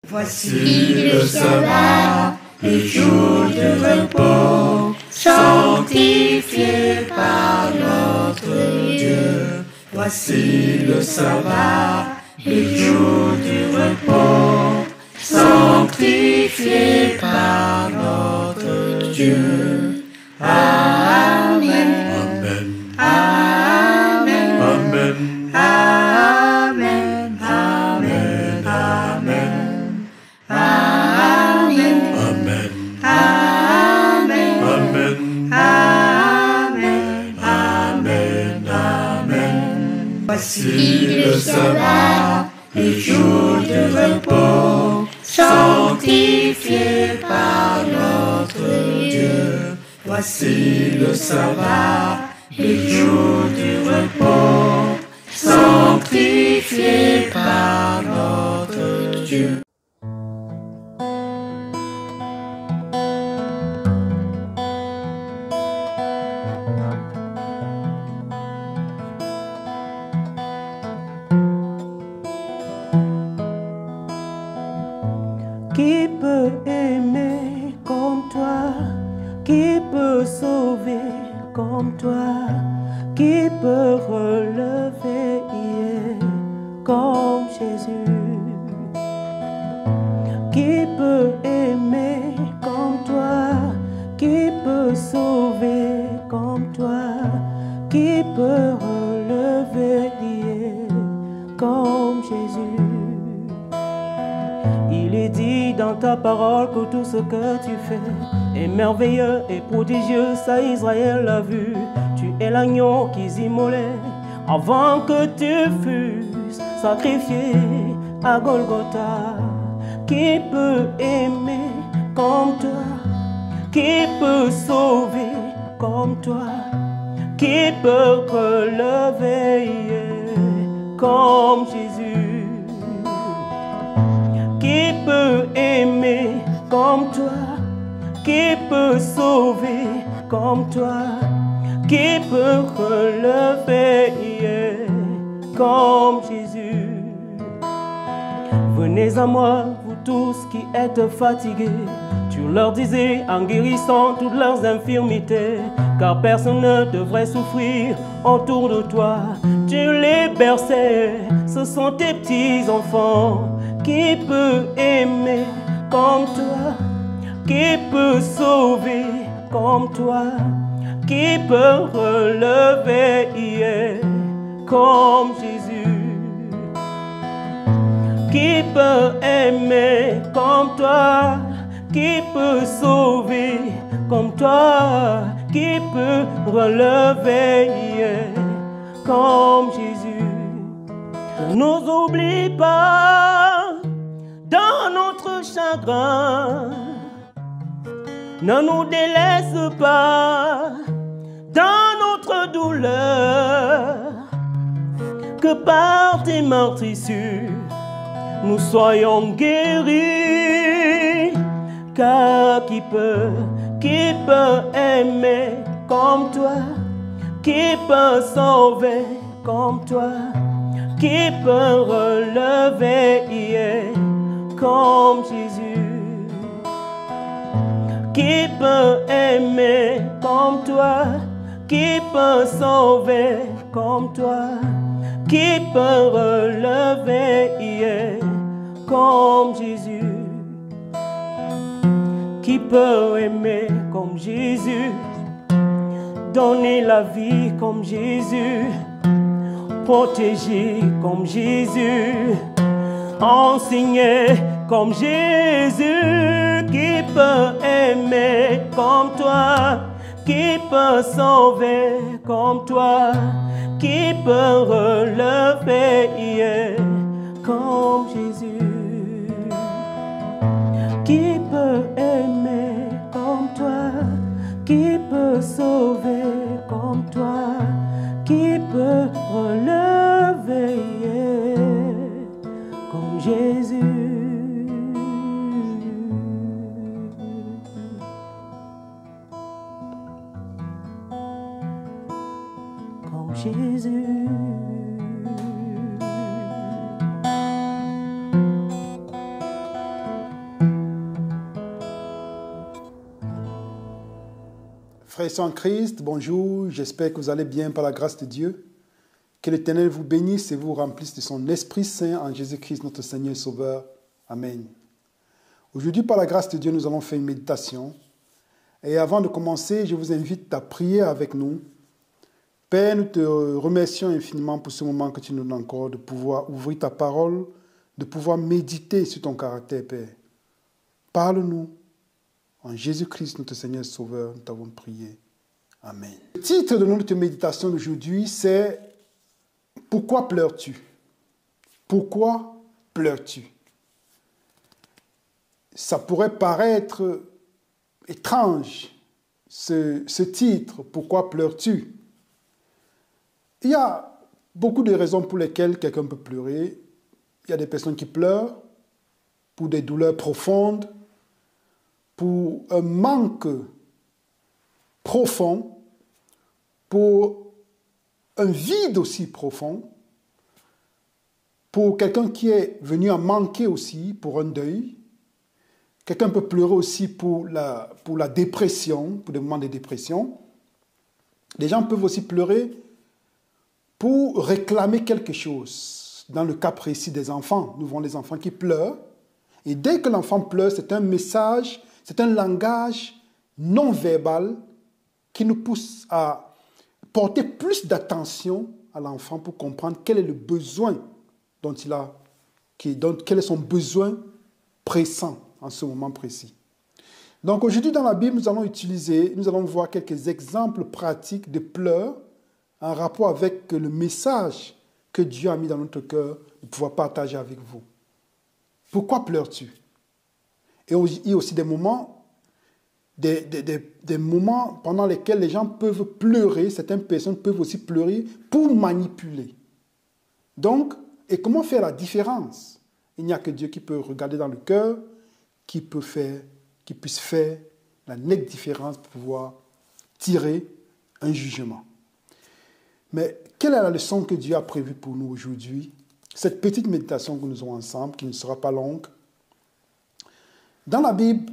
Voici le sabbat, le jour de repos, sanctifié par notre Dieu. Voici le sabbat, le jour du repos, sanctifié par notre Dieu. Amen. Amen. Amen. Amen. Amen. Amen. Amen. Amen. Amen. Amen. Amen. Amen. Amen. Amen. Voici le sabbat, le jour de repos, sanctifié par notre Dieu. Voici le sabbat, le jour du repos, sanctifié par notre Dieu. Qui peut aimer comme toi? Qui peut sauver comme toi? Qui peut relever comme Jésus? Qui peut aimer comme toi? Qui peut sauver comme toi? Qui peut relever comme Jésus? Il est dit dans ta parole que tout ce que tu fais est merveilleux et prodigieux, ça Israël l'a vu. Tu es l'agneau qui s'immolait avant que tu fusses sacrifié à Golgotha. Qui peut aimer comme toi? Qui peut sauver comme toi? Qui peut relever comme Jésus? Qui peut aimer comme toi? Qui peut sauver comme toi? Qui peut relever comme Jésus? Venez à moi, vous tous qui êtes fatigués. Tu leur disais en guérissant toutes leurs infirmités, car personne ne devrait souffrir autour de toi. Tu les berçais, ce sont tes petits enfants. Qui peut aimer comme toi? Qui peut sauver comme toi? Qui peut relever comme Jésus? Qui peut aimer comme toi? Qui peut sauver comme toi? Qui peut relever comme Jésus? Ne nous oublie pas dans notre chagrin, ne nous délaisse pas dans notre douleur, que par tes meurtrissures nous soyons guéris. Car qui peut aimer comme toi? Qui peut sauver comme toi? Qui peut relever comme Jésus? Qui peut aimer comme toi? Qui peut sauver comme toi? Qui peut relever comme Jésus? Qui peut aimer comme Jésus? Donner la vie comme Jésus? Protéger comme Jésus, enseigner comme Jésus. Qui peut aimer comme toi? Qui peut sauver comme toi? Qui peut relever comme Jésus? Qui peut aimer comme toi? Qui peut sauver comme toi? Qui peut relever comme Jésus? Comme Jésus. et sœurs en Christ, bonjour, j'espère que vous allez bien par la grâce de Dieu. Que l'Éternel vous bénisse et vous remplisse de son Esprit Saint en Jésus-Christ, notre Seigneur et Sauveur. Amen. Aujourd'hui, par la grâce de Dieu, nous allons faire une méditation. Et avant de commencer, je vous invite à prier avec nous. Père, nous te remercions infiniment pour ce moment que tu nous donnes encore, de pouvoir ouvrir ta parole, de pouvoir méditer sur ton caractère, Père. Parle-nous. En Jésus-Christ, notre Seigneur et Sauveur, nous t'avons prié. Amen. Le titre de notre méditation d'aujourd'hui, c'est « Pourquoi pleures-tu » ? Pourquoi pleures-tu ? Ça pourrait paraître étrange, ce titre « Pourquoi pleures-tu » ? Il y a beaucoup de raisons pour lesquelles quelqu'un peut pleurer. Il y a des personnes qui pleurent pour des douleurs profondes, pour un manque profond, pour un vide aussi profond, pour quelqu'un qui est venu à manquer aussi, pour un deuil. Quelqu'un peut pleurer aussi pour la dépression, pour des moments de dépression. Les gens peuvent aussi pleurer pour réclamer quelque chose. Dans le cas précis des enfants, nous voyons les enfants qui pleurent. Et dès que l'enfant pleure, c'est un message, c'est un langage non verbal qui nous pousse à porter plus d'attention à l'enfant pour comprendre quel est le besoin quel est son besoin pressant en ce moment précis. Donc aujourd'hui dans la Bible, nous allons voir quelques exemples pratiques de pleurs en rapport avec le message que Dieu a mis dans notre cœur de pouvoir partager avec vous. Pourquoi pleures-tu ? Et il y a aussi des moments, des moments pendant lesquels les gens peuvent pleurer, certaines personnes peuvent aussi pleurer pour manipuler. Donc, et comment faire la différence ? Il n'y a que Dieu qui peut regarder dans le cœur, qui puisse faire la nette différence pour pouvoir tirer un jugement. Mais quelle est la leçon que Dieu a prévue pour nous aujourd'hui ? Cette petite méditation que nous avons ensemble, qui ne sera pas longue. Dans la Bible,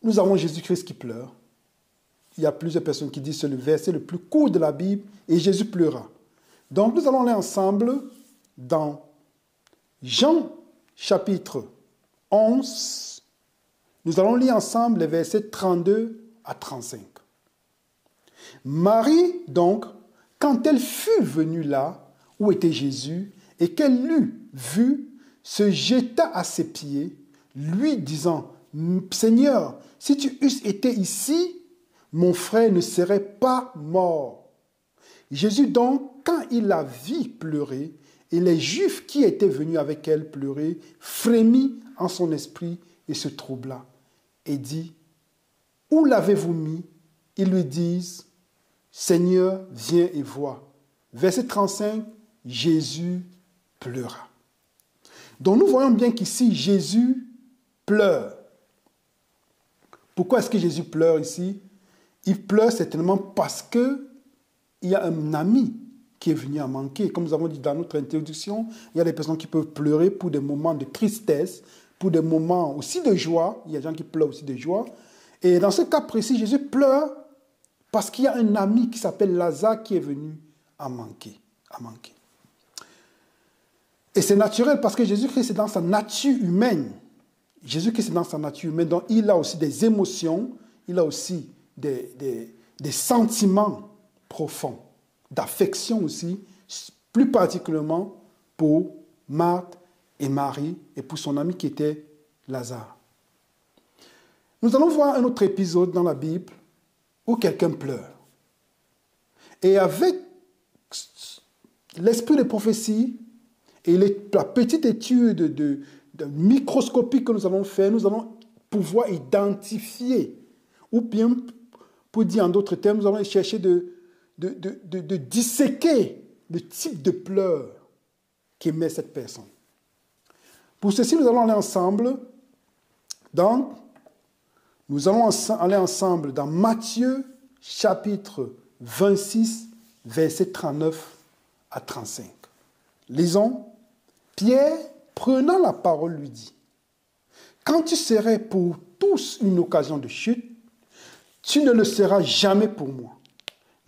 nous avons Jésus-Christ qui pleure. Il y a plusieurs personnes qui disent que c'est le verset le plus court de la Bible et Jésus pleura. Donc nous allons aller ensemble dans Jean chapitre 11. Nous allons lire ensemble les versets 32 à 35. Marie, donc, quand elle fut venue là où était Jésus et qu'elle l'eut vu, se jeta à ses pieds, lui disant « Seigneur, si tu eusses été ici, mon frère ne serait pas mort. » Jésus donc, quand il la vit pleurer, et les Juifs qui étaient venus avec elle pleurer, frémit en son esprit et se troubla, et dit « Où l'avez-vous mis ?» Ils lui disent « Seigneur, viens et vois. » Verset 35, Jésus pleura. Donc nous voyons bien qu'ici, Jésus pleure. Pourquoi est-ce que Jésus pleure ici ? Il pleure certainement parce qu'il y a un ami qui est venu à manquer. Comme nous avons dit dans notre introduction, il y a des personnes qui peuvent pleurer pour des moments de tristesse, pour des moments aussi de joie. Il y a des gens qui pleurent aussi de joie. Et dans ce cas précis, Jésus pleure parce qu'il y a un ami qui s'appelle Lazare qui est venu à manquer. Et c'est naturel parce que Jésus-Christ est dans sa nature humaine. Jésus-Christ est dans sa nature humaine, donc il a aussi des émotions, il a aussi des sentiments profonds, d'affection aussi, plus particulièrement pour Marthe et Marie et pour son ami qui était Lazare. Nous allons voir un autre épisode dans la Bible où quelqu'un pleure. Et avec l'esprit de prophétie et la petite étude microscopique que nous allons faire, nous allons pouvoir identifier, ou bien, pour dire en d'autres termes, nous allons chercher de disséquer le type de pleurs qu'émet cette personne. Pour ceci, nous allons aller ensemble dans Matthieu chapitre 26, versets 39 à 35. Lisons. Pierre, prenant la parole, lui dit « Quand tu serais pour tous une occasion de chute, tu ne le seras jamais pour moi.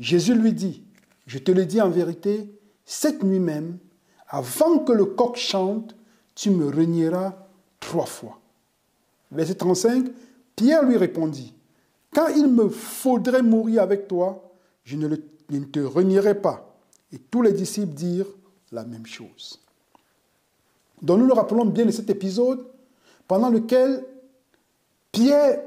Jésus lui dit, je te le dis en vérité, cette nuit même, avant que le coq chante, tu me renieras 3 fois. Verset 35, Pierre lui répondit, quand il me faudrait mourir avec toi, je ne te renierai pas. Et tous les disciples dirent la même chose. Donc nous nous rappelons bien de cet épisode pendant lequel Pierre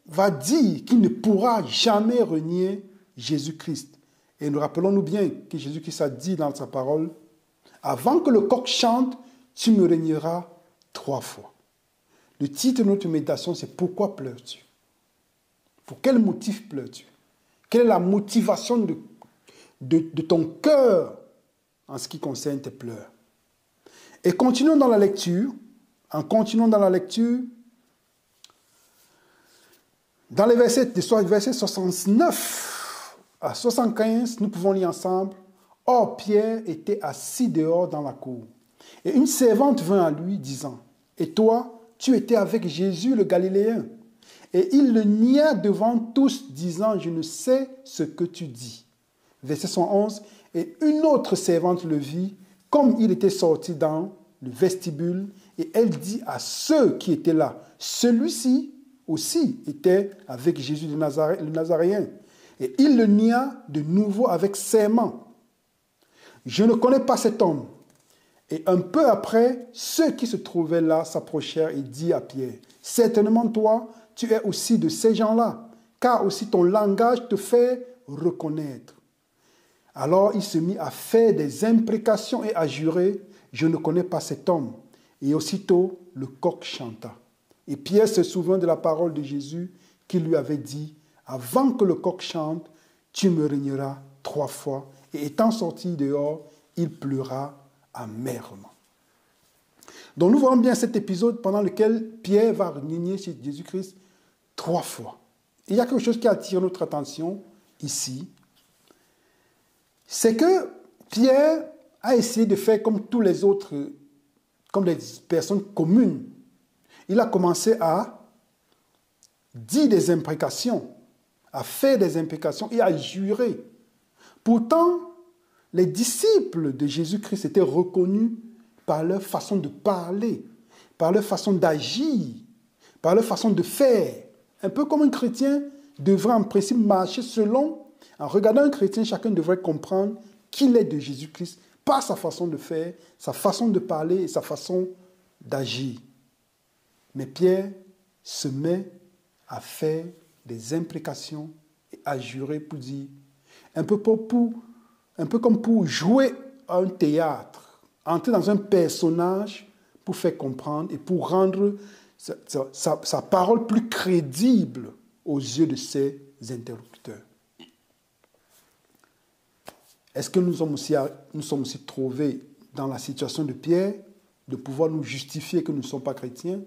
va dire qu'il ne pourra jamais renier Jésus-Christ. Et nous rappelons-nous bien que Jésus-Christ a dit dans sa parole, avant que le coq chante, tu me régneras 3 fois. Le titre de notre méditation, c'est « Pourquoi pleures-tu » ? Pour quel motif pleures-tu ? Quelle est la motivation de ton cœur en ce qui concerne tes pleurs ? Et continuons dans la lecture. En continuant dans la lecture, dans les versets 69 à 75, nous pouvons lire ensemble. Or, Pierre était assis dehors dans la cour. Et une servante vint à lui, disant, « Et toi, tu étais avec Jésus le Galiléen. » Et il le nia devant tous, disant, « Je ne sais ce que tu dis. » Verset 111, « Et une autre servante le vit, comme il était sorti dans le vestibule, et elle dit à ceux qui étaient là, « Celui-ci aussi était avec Jésus le Nazaréen. » Et il le nia de nouveau avec serment. « Je ne connais pas cet homme. » Et un peu après, ceux qui se trouvaient là s'approchèrent et dirent à Pierre, « Certainement toi, tu es aussi de ces gens-là, car aussi ton langage te fait reconnaître. » Alors il se mit à faire des imprécations et à jurer, « Je ne connais pas cet homme. » Et aussitôt, le coq chanta. Et Pierre se souvint de la parole de Jésus qui lui avait dit, « Avant que le coq chante, tu me régneras 3 fois. » Et étant sorti dehors, il pleura amèrement. Donc nous voyons bien cet épisode pendant lequel Pierre va renier chez Jésus-Christ 3 fois. Et il y a quelque chose qui attire notre attention ici. C'est que Pierre a essayé de faire comme tous les autres, comme des personnes communes. Il a commencé à dire des imprécations, à faire des imprécations et à jurer. Pourtant, les disciples de Jésus-Christ étaient reconnus par leur façon de parler, par leur façon d'agir, par leur façon de faire. Un peu comme un chrétien devrait en principe marcher selon, en regardant un chrétien, chacun devrait comprendre qu'il est de Jésus-Christ par sa façon de faire, sa façon de parler et sa façon d'agir. Mais Pierre se met à faire des imprécations et à jurer pour dire, un peu comme pour jouer à un théâtre, entrer dans un personnage pour faire comprendre et pour rendre sa parole plus crédible aux yeux de ses interlocuteurs. Est-ce que nous sommes aussi trouvés dans la situation de Pierre, de pouvoir nous justifier que nous ne sommes pas chrétiens,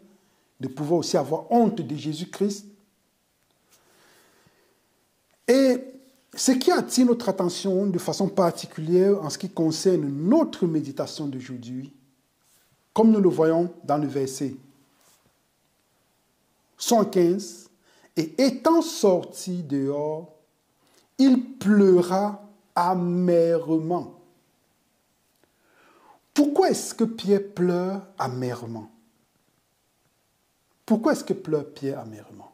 de pouvoir aussi avoir honte de Jésus-Christ? Et ce qui attire notre attention de façon particulière en ce qui concerne notre méditation d'aujourd'hui, comme nous le voyons dans le verset 115, « Et étant sorti dehors, il pleura amèrement. » Pourquoi est-ce que Pierre pleure amèrement? Pourquoi est-ce que pleure Pierre amèrement?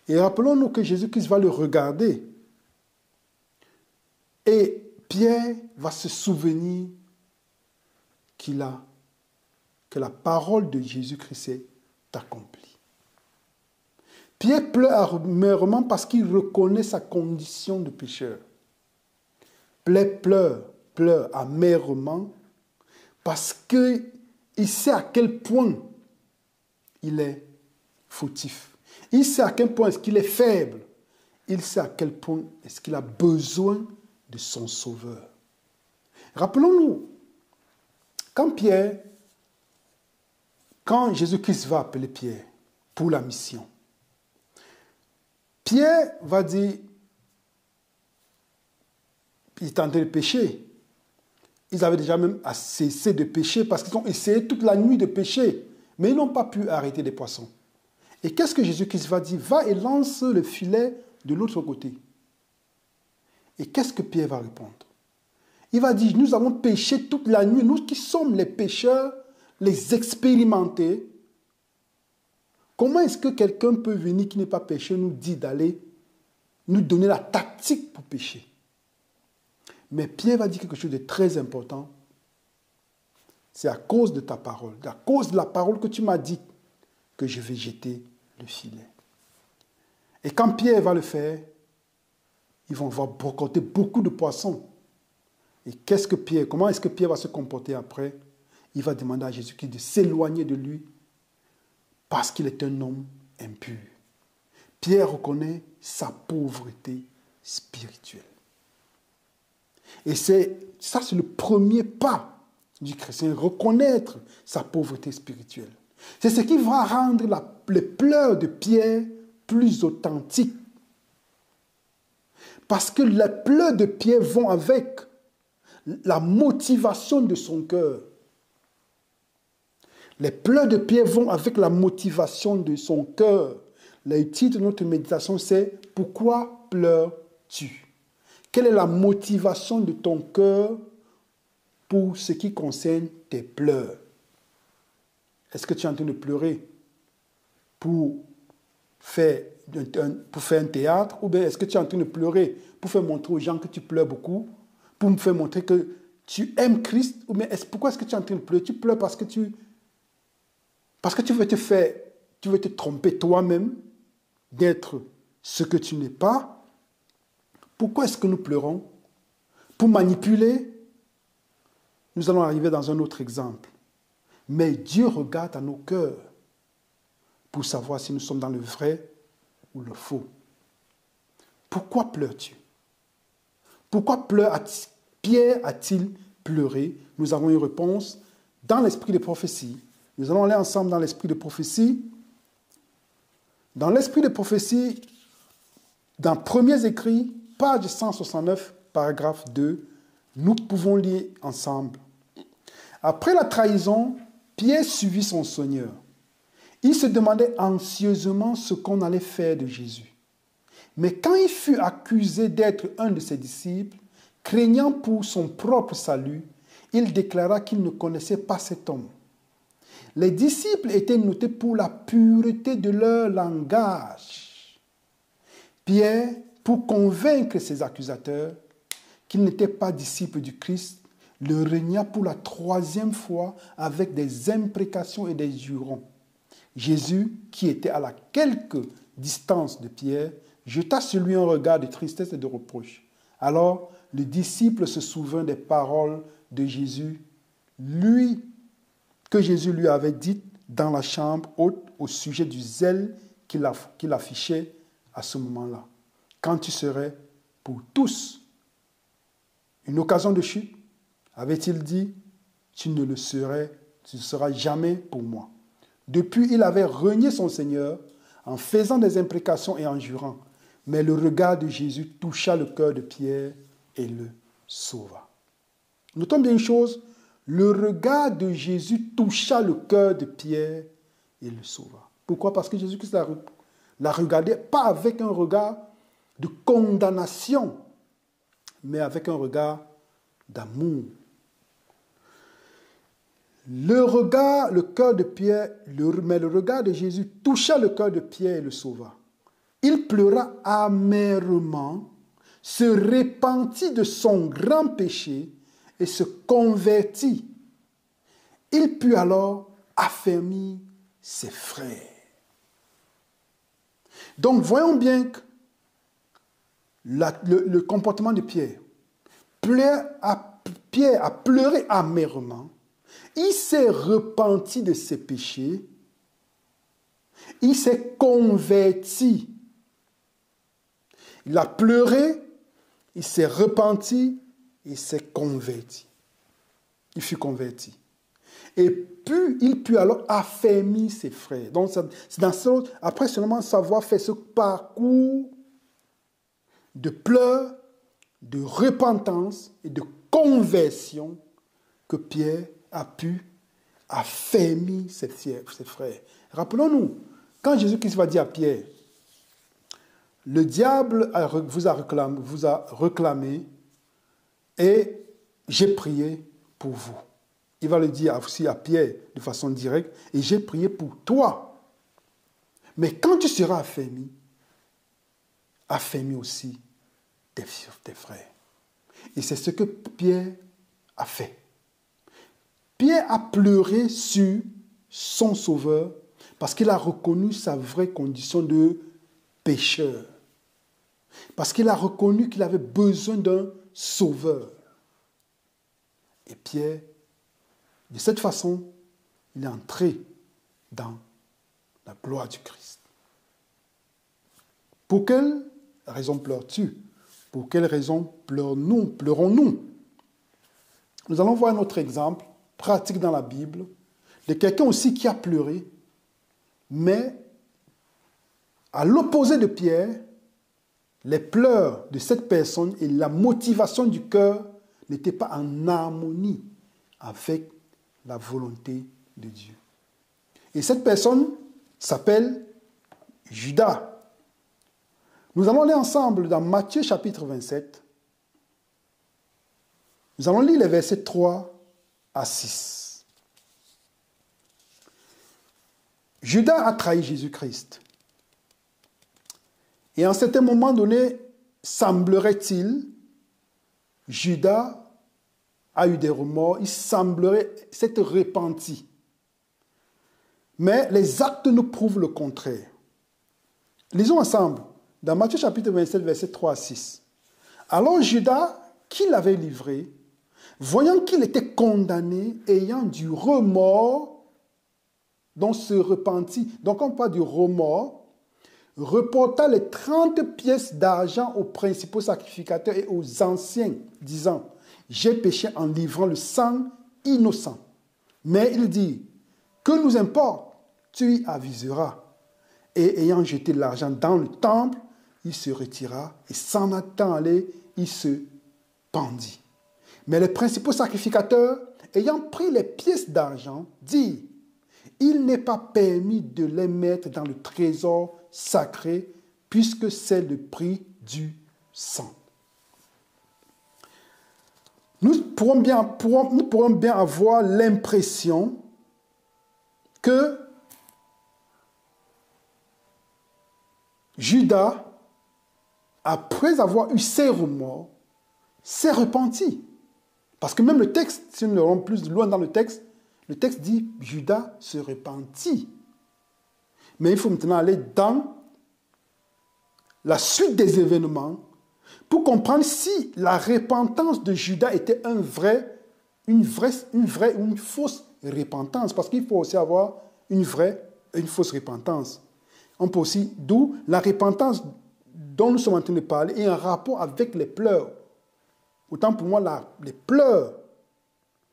Et rappelons-nous que Jésus-Christ va le regarder. Et Pierre va se souvenir que la parole de Jésus-Christ est accomplie. Pierre pleure amèrement parce qu'il reconnaît sa condition de pécheur. Pierre pleure amèrement parce qu'il sait à quel point il est fautif. Il sait à quel point est-ce qu'il est faible. Il sait à quel point est-ce qu'il a besoin de son Sauveur. Rappelons-nous, quand Jésus-Christ va appeler Pierre pour la mission, Pierre va dire, il est en train de pécher. Ils avaient déjà même cessé de pécher parce qu'ils ont essayé toute la nuit de pécher, mais ils n'ont pas pu arrêter les poissons. Et qu'est-ce que Jésus-Christ va dire? Va et lance le filet de l'autre côté. Et qu'est-ce que Pierre va répondre? Il va dire, nous avons péché toute la nuit, nous qui sommes les pécheurs, les expérimentés. Comment est-ce que quelqu'un peut venir qui n'est pas pécheur nous dire d'aller nous donner la tactique pour pécher? Mais Pierre va dire quelque chose de très important. C'est à cause de ta parole, à cause de la parole que tu m'as dit que je vais jeter le filet. Et quand Pierre va le faire, ils vont voir brocoter beaucoup de poissons. Et comment est-ce que Pierre va se comporter après? Il va demander à Jésus-Christ de s'éloigner de lui parce qu'il est un homme impur. Pierre reconnaît sa pauvreté spirituelle. Et c'est le premier pas du chrétien, reconnaître sa pauvreté spirituelle. C'est ce qui va rendre les pleurs de Pierre plus authentiques. Parce que les pleurs de Pierre vont avec la motivation de son cœur. Les pleurs de Pierre vont avec la motivation de son cœur. Le titre de notre méditation, c'est « Pourquoi pleures-tu » Quelle est la motivation de ton cœur pour ce qui concerne tes pleurs? Est-ce que tu es en train de pleurer pour faire un théâtre, ou bien est-ce que tu es en train de pleurer pour faire montrer aux gens que tu pleures beaucoup, pour me faire montrer que tu aimes Christ, ou bien pourquoi est-ce que tu es en train de pleurer? Tu pleures parce que tu veux te tromper toi-même d'être ce que tu n'es pas. Pourquoi est-ce que nous pleurons? Pour manipuler? Nous allons arriver dans un autre exemple. Mais Dieu regarde à nos cœurs pour savoir si nous sommes dans le vrai ou le faux. Pourquoi pleures-tu? Pourquoi Pierre a-t-il pleuré? Nous avons une réponse dans l'esprit de prophétie. Nous allons aller ensemble dans l'esprit de prophétie. Dans l'esprit de prophétie, dans Premiers Écrits, page 169, paragraphe 2, nous pouvons lire ensemble. Après la trahison, Pierre suivit son Seigneur. Il se demandait anxieusement ce qu'on allait faire de Jésus. Mais quand il fut accusé d'être un de ses disciples, craignant pour son propre salut, il déclara qu'il ne connaissait pas cet homme. Les disciples étaient notés pour la pureté de leur langage. Pierre, pour convaincre ses accusateurs qu'il n'était pas disciple du Christ, le renia pour la 3e fois avec des imprécations et des jurons. Jésus, qui était à la quelque distance de Pierre, jeta sur lui un regard de tristesse et de reproche. Alors, le disciple se souvint des paroles de Jésus, que Jésus lui avait dites dans la chambre haute au sujet du zèle qu'il affichait à ce moment-là. Quand tu serais pour tous une occasion de chute, avait-il dit, tu ne seras jamais pour moi. Depuis, il avait renié son Seigneur en faisant des imprécations et en jurant. Mais le regard de Jésus toucha le cœur de Pierre et le sauva. Notons bien une chose, le regard de Jésus toucha le cœur de Pierre et le sauva. Pourquoi? Parce que Jésus-Christ l'a regardé pas avec un regard de condamnation, mais avec un regard d'amour. Le cœur de Pierre, mais le regard de Jésus toucha le cœur de Pierre et le sauva. Il pleura amèrement, se repentit de son grand péché et se convertit. Il put alors affermir ses frères. Donc, voyons bien que le comportement de Pierre. Pierre a pleuré amèrement. Il s'est repenti de ses péchés. Il s'est converti. Il a pleuré, il s'est repenti, il s'est converti. Il fut converti. Et puis, il put alors affermir ses frères. Donc, c'est après seulement savoir faire ce parcours de pleurs, de repentance et de conversion que Pierre a pu affermir ses frères. Rappelons-nous, quand Jésus-Christ va dire à Pierre, le diable vous a réclamé et j'ai prié pour vous. Il va le dire aussi à Pierre de façon directe, et j'ai prié pour toi. Mais quand tu seras affermis aussi tes frères. Et c'est ce que Pierre a fait. Pierre a pleuré sur son Sauveur parce qu'il a reconnu sa vraie condition de pécheur. Parce qu'il a reconnu qu'il avait besoin d'un Sauveur. Et Pierre, de cette façon, il est entré dans la gloire du Christ. Pour quelle raison pleures-tu? Pour quelle raison pleurons-nous? Nous allons voir un autre exemple pratique dans la Bible de quelqu'un aussi qui a pleuré, mais à l'opposé de Pierre, les pleurs de cette personne et la motivation du cœur n'étaient pas en harmonie avec la volonté de Dieu. Et cette personne s'appelle Judas. Nous allons aller ensemble dans Matthieu chapitre 27. Nous allons lire les versets 3 à 6. Judas a trahi Jésus-Christ. Et à un certain moment donné, semblerait-il, Judas a eu des remords, il semblerait s'être repenti. Mais les actes nous prouvent le contraire. Lisons ensemble, dans Matthieu chapitre 27, versets 3 à 6. Alors Judas, qui l'avait livré, voyant qu'il était condamné, ayant du remords, dont se repentit, donc on parle du remords, reporta les 30 pièces d'argent aux principaux sacrificateurs et aux anciens, disant, j'ai péché en livrant le sang innocent. Mais il dit, que nous importe, tu y aviseras. Et ayant jeté l'argent dans le temple, il se retira et s'en étant allé, il se pendit. Mais les principaux sacrificateurs, ayant pris les pièces d'argent, dirent, il n'est pas permis de les mettre dans le trésor sacré, puisque c'est le prix du sang. Nous pourrons bien avoir l'impression que Judas, après avoir eu ses remords, s'est repenti. Parce que même le texte, si nous allons plus loin dans le texte dit Judas se repentit. Mais il faut maintenant aller dans la suite des événements pour comprendre si la repentance de Judas était une fausse repentance. Parce qu'il faut aussi avoir une vraie et une fausse repentance. On peut aussi, d'où la repentance dont nous sommes en train de parler est en rapport avec les pleurs. Autant pour moi, les pleurs,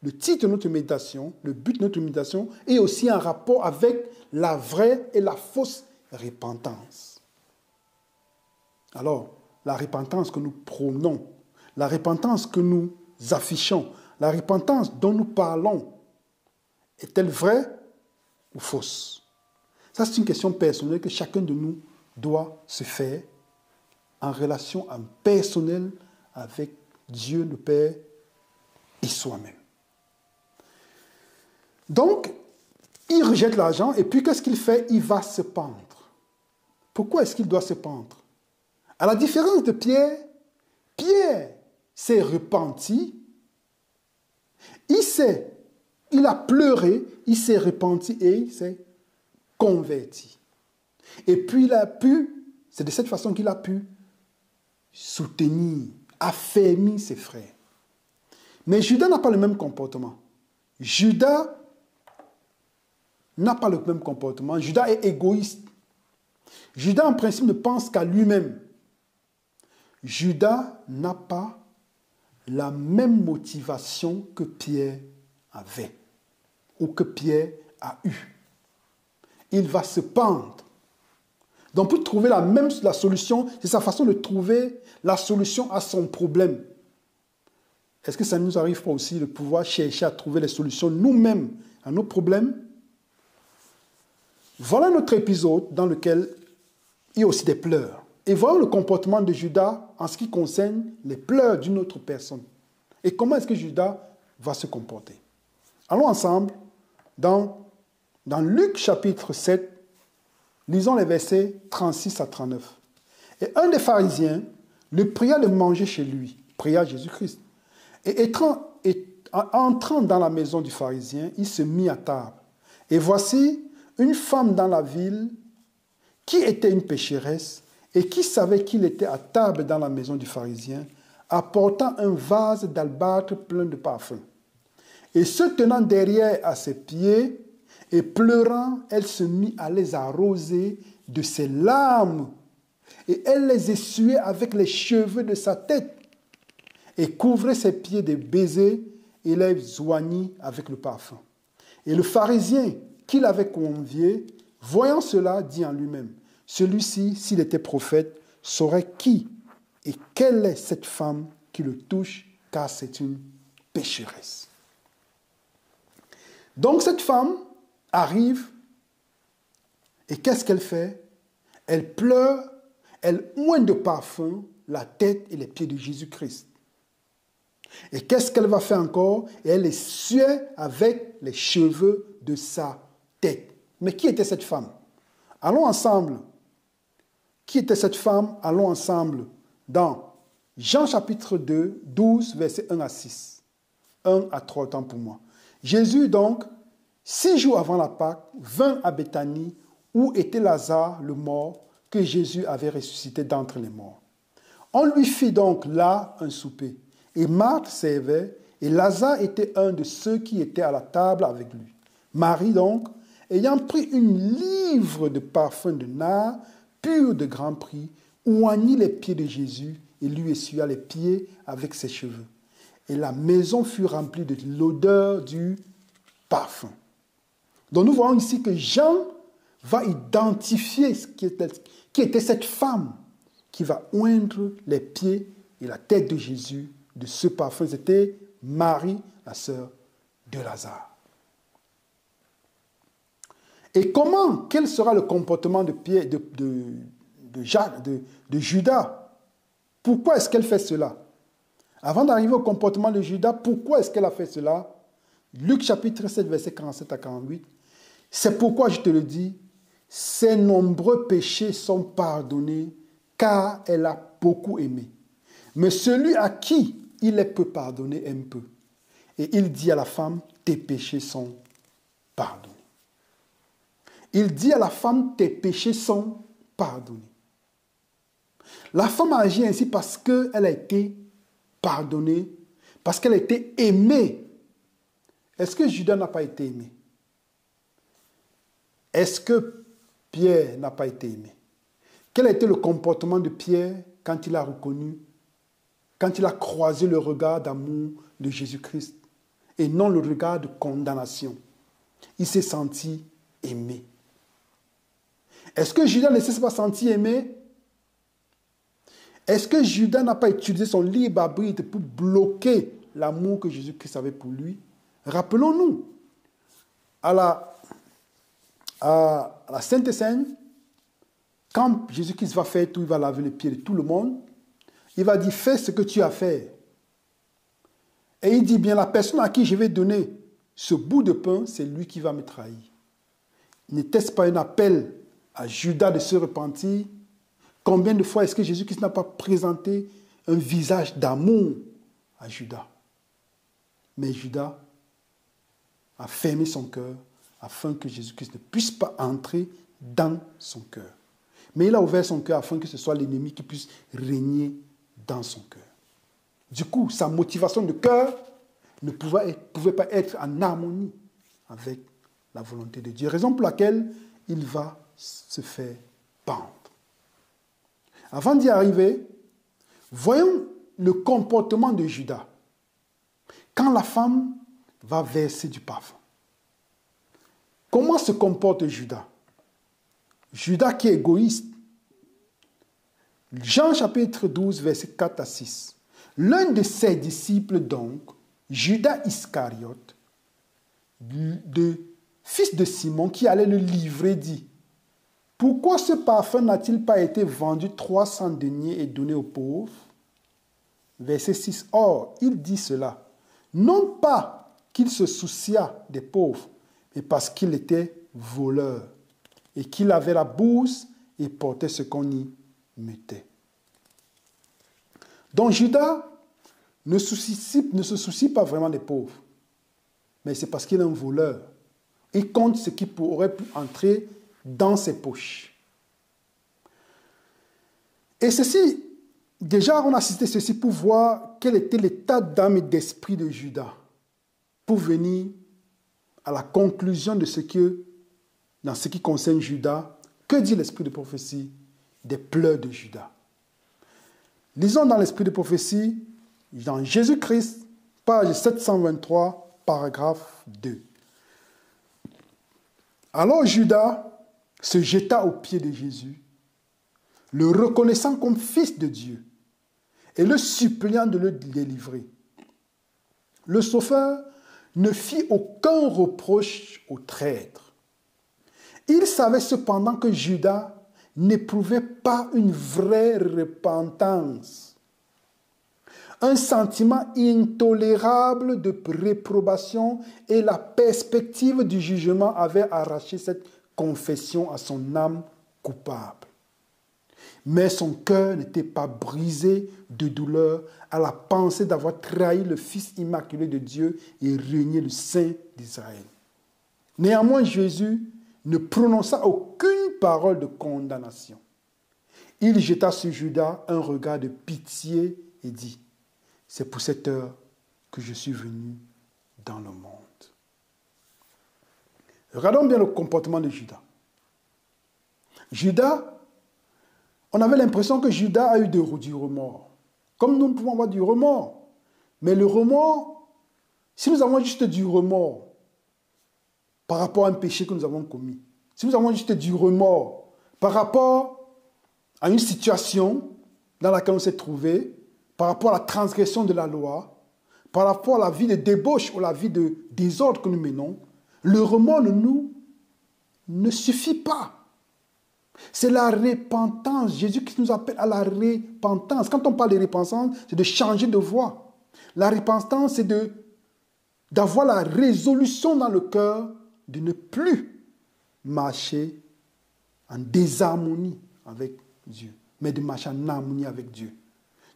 le titre de notre méditation, le but de notre méditation, est aussi en rapport avec la vraie et la fausse repentance. Alors, la repentance que nous prônons, la repentance que nous affichons, la repentance dont nous parlons, est-elle vraie ou fausse? Ça, c'est une question personnelle que chacun de nous doit se faire en relation personnelle avec Dieu le Père et soi-même. Donc, il rejette l'argent et puis qu'est-ce qu'il fait? Il va se pendre. Pourquoi est-ce qu'il doit se pendre? À la différence de Pierre, Pierre s'est repenti, il a pleuré, il s'est repenti et il s'est converti. Et puis c'est de cette façon qu'il a pu soutenir, affermir ses frères. Mais Judas n'a pas le même comportement. Judas est égoïste. Judas, en principe, ne pense qu'à lui-même. Judas n'a pas la même motivation que Pierre avait ou que Pierre a eu. Il va se pendre. Donc, pour trouver la solution, c'est sa façon de trouver la solution à son problème. Est-ce que ça ne nous arrive pas aussi de pouvoir chercher à trouver les solutions nous-mêmes à nos problèmes? Voilà notre épisode dans lequel il y a aussi des pleurs. Et voyons le comportement de Judas en ce qui concerne les pleurs d'une autre personne. Et comment est-ce que Judas va se comporter? Allons ensemble dans Luc chapitre 7, lisons les versets 36 à 39. Et un des pharisiens le pria de manger chez lui, pria Jésus-Christ. Et entrant dans la maison du pharisien, il se mit à table. Et voici une femme dans la ville qui était une pécheresse et qui savait qu'il était à table dans la maison du pharisien, apportant un vase d'albâtre plein de parfums. Et se tenant derrière à ses pieds et pleurant, elle se mit à les arroser de ses larmes. Et elle les essuyait avec les cheveux de sa tête et couvrait ses pieds de baisers et les oignit avec le parfum. Et le pharisien qui l'avait convié, voyant cela, dit en lui-même, celui-ci, s'il était prophète, saurait qui et quelle est cette femme qui le touche, car c'est une pécheresse. Donc cette femme arrive et qu'est-ce qu'elle fait? Elle pleure, elle oint de parfum la tête et les pieds de Jésus-Christ. Et qu'est-ce qu'elle va faire encore? Et elle essuie avec les cheveux de sa tête. Mais qui était cette femme? Allons ensemble. Qui était cette femme? Allons ensemble dans Jean chapitre 2, 12, versets 1 à 6. 1 à 3, autant pour moi. Jésus donc, 6 jours avant la Pâque, vint à Béthanie, où était Lazare, le mort, que Jésus avait ressuscité d'entre les morts. On lui fit donc là un souper. Et Marthe servait, et Lazare était un de ceux qui étaient à la table avec lui. Marie donc, ayant pris une livre de parfum de nard, pur de grand prix, oignit les pieds de Jésus et lui essuya les pieds avec ses cheveux. Et la maison fut remplie de l'odeur du parfum. Donc nous voyons ici que Jean va identifier qui était cette femme qui va oindre les pieds et la tête de Jésus de ce parfum. C'était Marie, la sœur de Lazare. Et quel sera le comportement de Judas? Pourquoi est-ce qu'elle fait cela? Avant d'arriver au comportement de Judas, pourquoi est-ce qu'elle a fait cela? Luc chapitre 7, versets 47 à 48. C'est pourquoi je te le dis, ses nombreux péchés sont pardonnés, car elle a beaucoup aimé. Mais celui à qui il est peu pardonné aime peu. Et il dit à la femme, tes péchés sont pardonnés. Il dit à la femme, tes péchés sont pardonnés. La femme a agi ainsi parce qu'elle a été pardonnée, parce qu'elle a été aimée. Est-ce que Judas n'a pas été aimé? Est-ce que Pierre n'a pas été aimé? Quel a été le comportement de Pierre quand il a reconnu, quand il a croisé le regard d'amour de Jésus-Christ et non le regard de condamnation? Il s'est senti aimé. Est-ce que Judas ne s'est pas senti aimé? Est-ce que Judas n'a pas utilisé son libre arbitre pour bloquer l'amour que Jésus-Christ avait pour lui? Rappelons-nous, à la Sainte Seine, quand Jésus-Christ va faire tout, il va laver les pieds de tout le monde, il va dire, fais ce que tu as fait. Et il dit, bien, la personne à qui je vais donner ce bout de pain, c'est lui qui va me trahir. N'était-ce pas un appel à Judas de se repentir? Combien de fois est-ce que Jésus-Christ n'a pas présenté un visage d'amour à Judas? Mais Judas a fermé son cœur afin que Jésus-Christ ne puisse pas entrer dans son cœur. Mais il a ouvert son cœur afin que ce soit l'ennemi qui puisse régner dans son cœur. Du coup, sa motivation de cœur ne pouvait pas être en harmonie avec la volonté de Dieu. Raison pour laquelle il va se faire pendre. Avant d'y arriver, voyons le comportement de Judas. Quand la femme va verser du parfum. Comment se comporte Judas? Judas qui est égoïste. Jean chapitre 12, versets 4 à 6. L'un de ses disciples donc, Judas Iscariote, fils de Simon, qui allait le livrer, dit, pourquoi ce parfum n'a-t-il pas été vendu 300 deniers et donné aux pauvres? Verset 6. Or, il dit cela, non pas qu'il se souciât des pauvres, mais parce qu'il était voleur et qu'il avait la bourse et portait ce qu'on y mettait. Donc Judas ne se soucie pas vraiment des pauvres, mais c'est parce qu'il est un voleur. Il compte ce qui aurait pu entrer dans ses poches. Et ceci, déjà on a cité ceci pour voir quel était l'état d'âme et d'esprit de Judas, pour venir à la conclusion de ce que, dans ce qui concerne Judas, que dit l'esprit de prophétie des pleurs de Judas. Lisons dans l'esprit de prophétie, dans Jésus-Christ, page 723, paragraphe 2. Alors Judas se jeta aux pieds de Jésus, le reconnaissant comme fils de Dieu et le suppliant de le délivrer. Le sauveur ne fit aucun reproche au traître. Il savait cependant que Judas n'éprouvait pas une vraie repentance. Un sentiment intolérable de réprobation et la perspective du jugement avaient arraché cette confession à son âme coupable. Mais son cœur n'était pas brisé de douleur à la pensée d'avoir trahi le Fils immaculé de Dieu et renié le Saint d'Israël. Néanmoins, Jésus ne prononça aucune parole de condamnation. Il jeta sur Judas un regard de pitié et dit, « C'est pour cette heure que je suis venu dans le monde. » Regardons bien le comportement de Judas. Judas, on avait l'impression que Judas a eu du remords. Comme nous pouvons avoir du remords. Mais le remords, si nous avons juste du remords par rapport à un péché que nous avons commis, si nous avons juste du remords par rapport à une situation dans laquelle on s'est trouvé, par rapport à la transgression de la loi, par rapport à la vie de débauche ou la vie de désordre que nous menons, le remords ne suffit pas. C'est la repentance. Jésus qui nous appelle à la repentance. Quand on parle de repentance, c'est de changer de voie. La repentance, c'est d'avoir la résolution dans le cœur de ne plus marcher en désharmonie avec Dieu, mais de marcher en harmonie avec Dieu.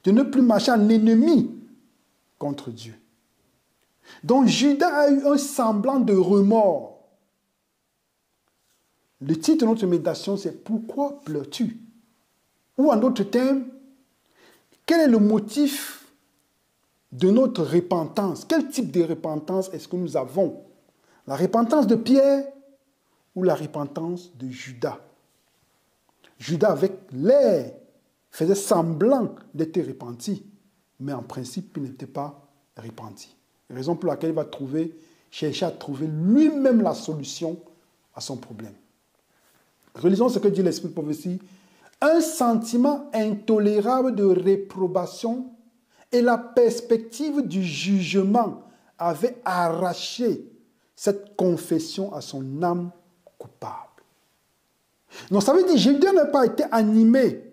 De ne plus marcher en ennemi contre Dieu. Donc Judas a eu un semblant de remords. Le titre de notre méditation, c'est « Pourquoi pleures-tu » ou en d'autres termes, quel est le motif de notre repentance? Quel type de repentance est-ce que nous avons? La repentance de Pierre ou la repentance de Judas? Judas, avec l'air, faisait semblant d'être repenti, mais en principe, il n'était pas repenti. Raison pour laquelle il va chercher à trouver lui-même la solution à son problème. Relisons ce que dit l'Esprit de prophétie. Un sentiment intolérable de réprobation et la perspective du jugement avaient arraché cette confession à son âme coupable. Donc ça veut dire que Judas n'a pas été animé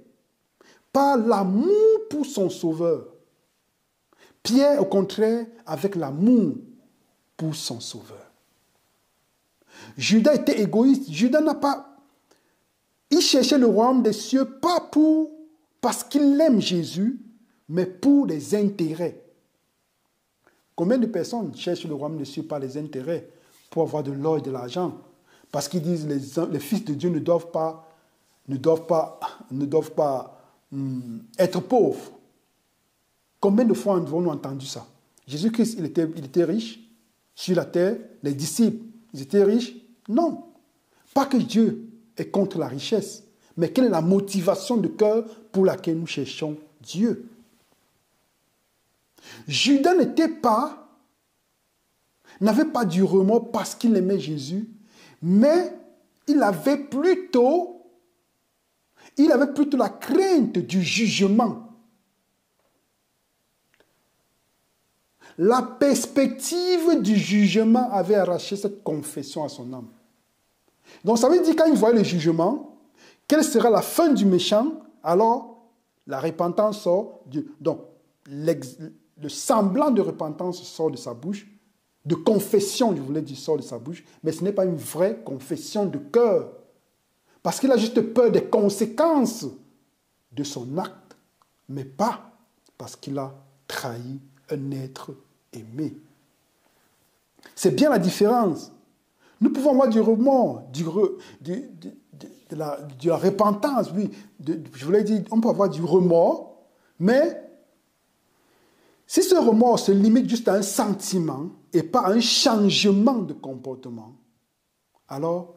par l'amour pour son sauveur. Pierre, au contraire, avec l'amour pour son sauveur. Judas était égoïste. Judas n'a pas... Il cherchait le royaume des cieux pas parce qu'il aime Jésus, mais pour les intérêts. Combien de personnes cherchent le royaume des cieux par les intérêts, pour avoir de l'or et de l'argent? Parce qu'ils disent les fils de Dieu ne doivent pas être pauvres. Combien de fois avons-nous entendu ça? Jésus-Christ, il était riche sur la terre. Les disciples, ils étaient riches? Non. Pas que Dieu est contre la richesse, mais quelle est la motivation de cœur pour laquelle nous cherchons Dieu? Judas n'avait pas du remords parce qu'il aimait Jésus, mais il avait plutôt la crainte du jugement. La perspective du jugement avait arraché cette confession à son âme. Donc ça veut dire quand il voyait le jugement, quelle sera la fin du méchant? Alors, la repentance sort. Donc, le semblant de repentance sort de sa bouche. De confession, je voulais dire, sort de sa bouche. Mais ce n'est pas une vraie confession de cœur. Parce qu'il a juste peur des conséquences de son acte. Mais pas parce qu'il a trahi un être aimé. C'est bien la différence. Nous pouvons avoir du remords, de la repentance, oui. Je voulais dire, on peut avoir du remords, mais si ce remords se limite juste à un sentiment et pas à un changement de comportement, alors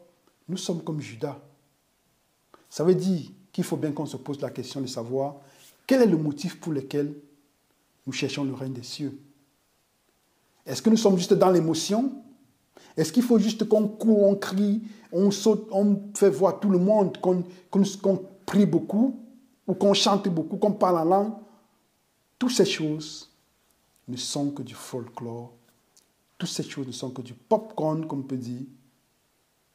nous sommes comme Judas. Ça veut dire qu'il faut bien qu'on se pose la question de savoir quel est le motif pour lequel nous cherchons le règne des cieux. Est-ce que nous sommes juste dans l'émotion? Est-ce qu'il faut juste qu'on court, on crie, on saute, on fait voir tout le monde qu'on prie beaucoup, ou qu'on chante beaucoup, qu'on parle en langue? Toutes ces choses ne sont que du folklore. Toutes ces choses ne sont que du popcorn, comme on peut dire.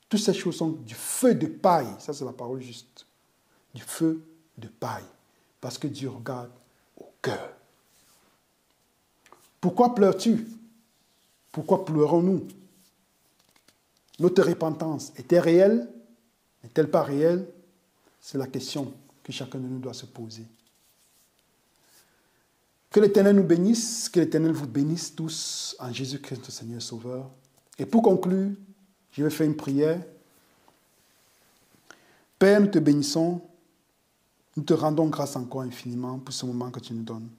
Toutes ces choses sont du feu de paille. Ça, c'est la parole juste. Du feu de paille. Parce que Dieu regarde au cœur. Pourquoi pleures-tu? Pourquoi pleurons-nous? Notre repentance est-elle réelle? N'est-elle pas réelle? C'est la question que chacun de nous doit se poser. Que l'Éternel nous bénisse, que l'Éternel vous bénisse tous en Jésus-Christ, notre Seigneur Sauveur. Et pour conclure, je vais faire une prière. Père, nous te bénissons. Nous te rendons grâce encore infiniment pour ce moment que tu nous donnes.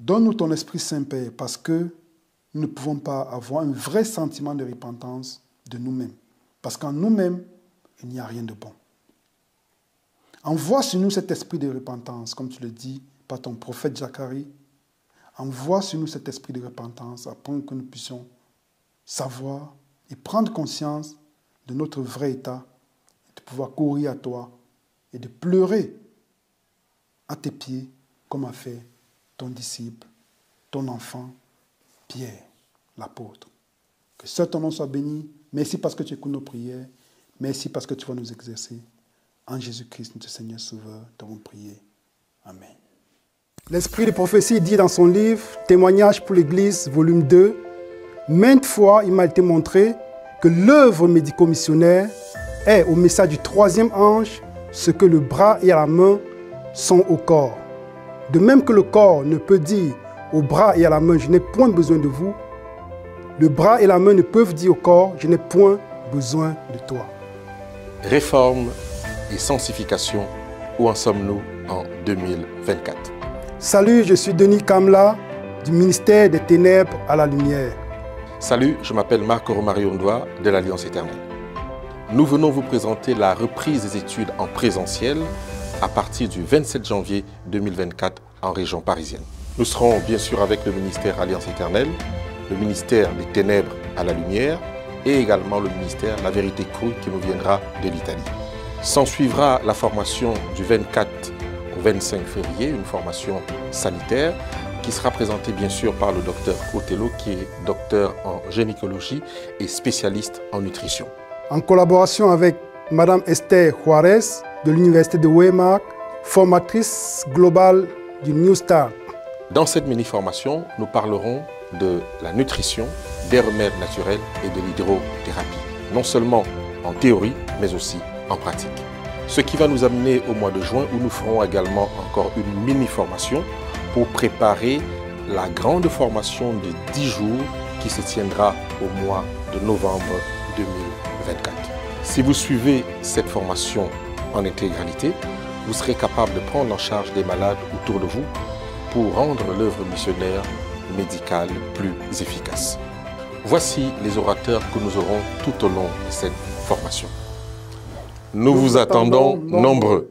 Donne-nous ton Esprit Saint, Père, parce que nous ne pouvons pas avoir un vrai sentiment de repentance de nous-mêmes. Parce qu'en nous-mêmes, il n'y a rien de bon. Envoie sur nous cet esprit de repentance, comme tu le dis par ton prophète Zacharie. Envoie sur nous cet esprit de repentance afin que nous puissions savoir et prendre conscience de notre vrai état, de pouvoir courir à toi et de pleurer à tes pieds comme a fait ton disciple, ton enfant, Pierre, l'apôtre. Que seul ton nom soit béni. Merci parce que tu écoutes nos prières. Merci parce que tu vas nous exercer. En Jésus-Christ, notre Seigneur Sauveur, t'avons prié. Amen. L'Esprit de prophétie dit dans son livre « Témoignage pour l'Église », volume 2, « Maintes fois, il m'a été montré que l'œuvre médico-missionnaire est au message du troisième ange ce que le bras et la main sont au corps. De même que le corps ne peut dire au bras et à la main, je n'ai point besoin de vous, le bras et la main ne peuvent dire au corps, je n'ai point besoin de toi. » Réforme et sanctification, où en sommes-nous en 2024? Salut, je suis Denis Kamla, du ministère des Ténèbres à la Lumière. Salut, je m'appelle Marc Romari Ondoa de l'Alliance Éternelle. Nous venons vous présenter la reprise des études en présentiel à partir du 27 janvier 2024 en région parisienne. Nous serons bien sûr avec le ministère Alliance Éternelle, le ministère des Ténèbres à la Lumière et également le ministère La Vérité Crue qui nous viendra de l'Italie. S'en suivra la formation du 24 au 25 février, une formation sanitaire qui sera présentée bien sûr par le docteur Otello qui est docteur en gynécologie et spécialiste en nutrition. En collaboration avec Madame Esther Juarez de l'Université de Weimar, formatrice globale du New Start. Dans cette mini-formation, nous parlerons de la nutrition, des remèdes naturels et de l'hydrothérapie. Non seulement en théorie, mais aussi en pratique. Ce qui va nous amener au mois de juin où nous ferons également encore une mini-formation pour préparer la grande formation de 10 jours qui se tiendra au mois de novembre 2024. Si vous suivez cette formation en intégralité, vous serez capable de prendre en charge des malades autour de vous pour rendre l'œuvre missionnaire médicale plus efficace. Voici les orateurs que nous aurons tout au long de cette formation. Nous vous attendons nombreux.